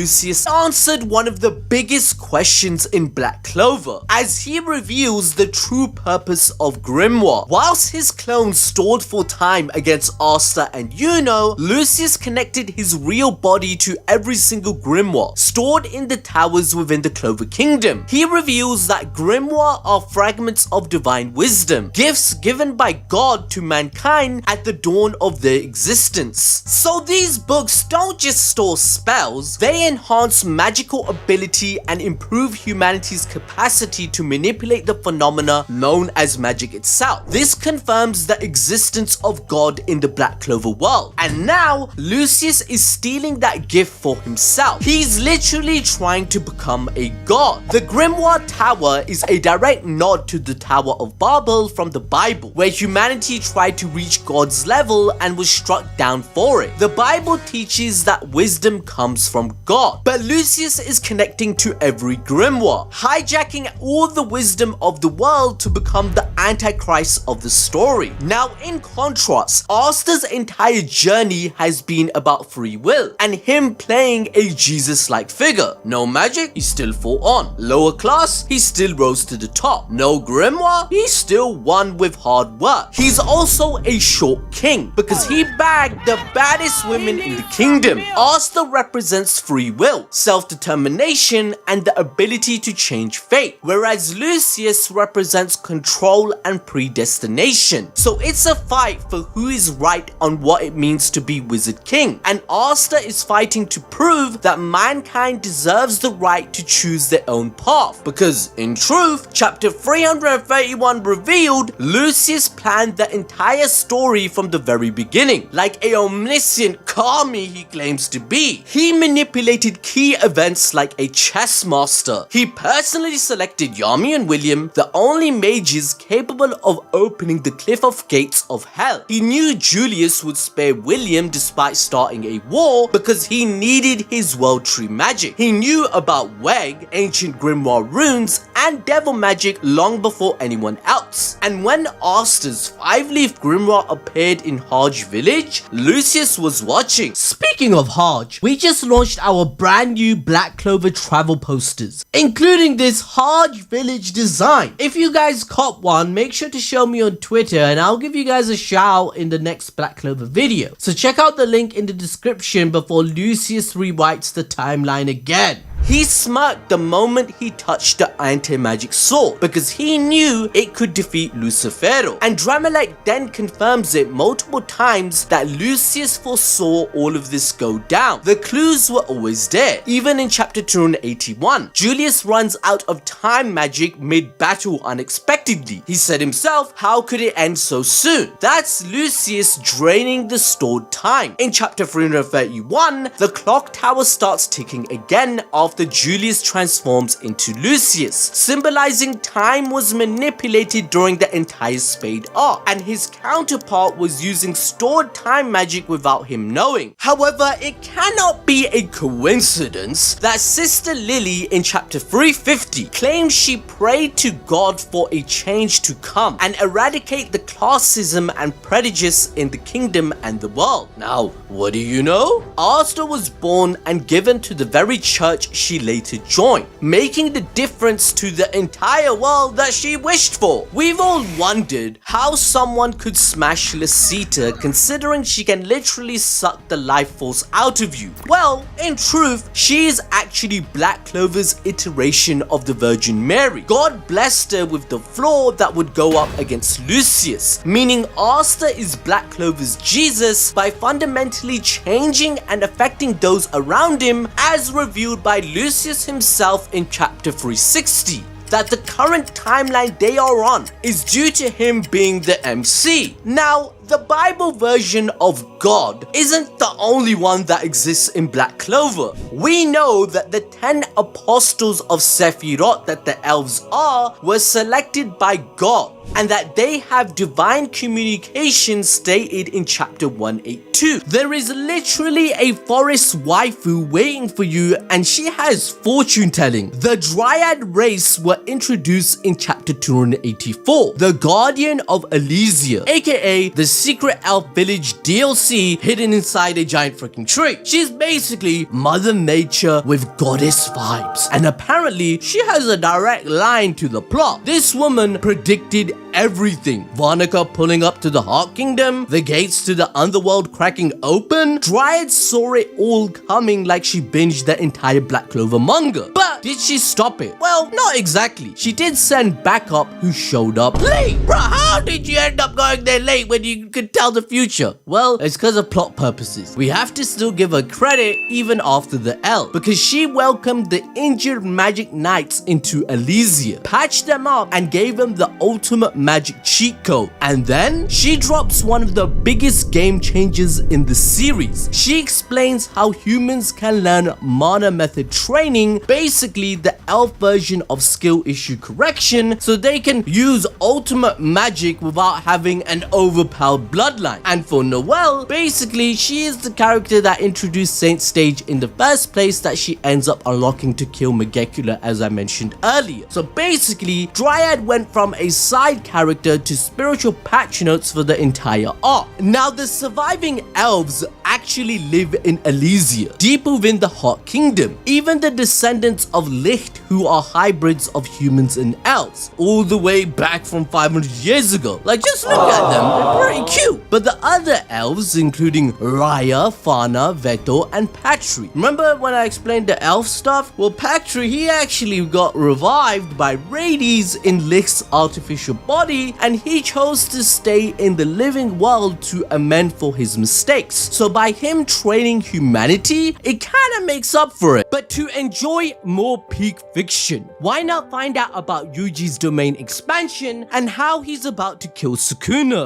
Lucius answered one of the biggest questions in Black Clover, as he reveals the true purpose of Grimoire. Whilst his clone stalled for time against Asta and Lucius connected his real body to every single Grimoire stored in the towers within the Clover Kingdom. He reveals that Grimoire are fragments of divine wisdom, gifts given by God to mankind at the dawn of their existence. So these books don't just store spells, they enhance magical ability and improve humanity's capacity to manipulate the phenomena known as magic itself. This confirms the existence of God in the Black Clover world, and now Lucius is stealing that gift for himself. He's literally trying to become a god. The Grimoire Tower is a direct nod to the Tower of Babel from the Bible, where humanity tried to reach God's level and was struck down for it. The Bible teaches that wisdom comes from God, but Lucius is connecting to every grimoire, hijacking all the wisdom of the world to become the Antichrist of the story. Now, in contrast, Asta's entire journey has been about free will and him playing a Jesus-like figure. No magic, he still fought on. Lower class, he still rose to the top. No grimoire, he still won with hard work. He's also a short king because he bagged the baddest women in the kingdom. Asta represents free will, self-determination, and the ability to change fate, whereas Lucius represents control and predestination. So it's a fight for who is right on what it means to be Wizard King, and Asta is fighting to prove that mankind deserves the right to choose their own path, because in truth, chapter 331 revealed Lucius planned the entire story from the very beginning, like a omniscient kami he claims to be. He manipulated key events like a chess master. He personally selected Yami and William, the only mages capable of opening the Cliff of Gates of Hell. He knew Julius would spare William despite starting a war because he needed his World Tree magic. He knew about Weg, ancient grimoire runes, and devil magic long before anyone else. And when Asta's 5-leaf grimoire appeared in Hajj village, Lucius was watching. Speaking of Hajj, we just launched our brand new Black Clover travel posters, including this Hajj village design. If you guys cop one, make sure to show me on Twitter and I'll give you guys a shout in the next Black Clover video. So check out the link in the description before Lucius rewrites the timeline again. He smirked the moment he touched the anti-magic sword because he knew it could defeat Lucifero, and Dramelite then confirms it multiple times that Lucius foresaw all of this go down. The clues were always there. Even in chapter 281, Julius runs out of time magic mid-battle unexpectedly. He said himself, how could it end so soon? That's Lucius draining the stored time. In chapter 331, the clock tower starts ticking again after Julius transforms into Lucius, symbolizing time was manipulated during the entire Spade arc, and his counterpart was using stored time magic without him knowing. However, it cannot be a coincidence that Sister Lily in chapter 350 claims she prayed to God for a change to come and eradicate the classism and prejudice in the kingdom and the world. Now, what do you know? Asta was born and given to the very church she later joined, making the difference to the entire world that she wished for. We've all wondered how someone could smash Lasita considering she can literally suck the life force out of you. Well, in truth, she is actually Black Clover's iteration of the Virgin Mary. God blessed her with the flaw that would go up against Lucius, meaning Asta is Black Clover's Jesus by fundamentally changing and affecting those around him, as revealed by Lucius himself in chapter 360. That the current timeline they are on is due to him being the MC. Now, the Bible version of God isn't the only one that exists in Black Clover. We know that the 10 apostles of Sephiroth that the elves are were selected by God, and that they have divine communication stated in chapter 182. 2. There is literally a forest waifu waiting for you, and she has fortune telling. The Dryad race were introduced in chapter 284, the Guardian of Elysia, aka the secret elf village DLC hidden inside a giant freaking tree. She's basically Mother Nature with goddess vibes, and apparently she has a direct line to the plot. This woman predicted everything. Varnica pulling up to the Heart Kingdom, the gates to the underworld cracking open. Dryad saw it all coming like she binged the entire Black Clover manga. But did she stop it? Well, not exactly. She did send backup who showed up late. Bruh, how did you end up going there late when you could tell the future? Well, it's because of plot purposes. We have to still give her credit even after the L, because she welcomed the injured magic knights into Elysia, patched them up, and gave them the ultimate magic cheat code. And then she drops one of the biggest game changers in the series. She explains how humans can learn mana method training, basically the elf version of skill issue correction, so they can use ultimate magic without having an overpowered bloodline. And for Noelle, basically she is the character that introduced Saint Stage in the first place that she ends up unlocking to kill Megacula, as I mentioned earlier. So basically Dryad went from a side character to spiritual patronates for the entire arc. Now the surviving elves actually live in Elysia, deep within the Heart Kingdom. Even the descendants of Licht, who are hybrids of humans and elves, all the way back from 500 years ago. Like, just look at them, they're pretty cute. But the other elves, including Raya, Fana, Veto, and Patri. Remember when I explained the elf stuff? Well, Patri, he actually got revived by Rades in Licht's artificial body, and he chose to stay in the living world to amend for his mistakes. So by him training humanity, it kinda makes up for it. But to enjoy more peak fiction, why not find out about Yuji's domain expansion and how he's about to kill Sukuna?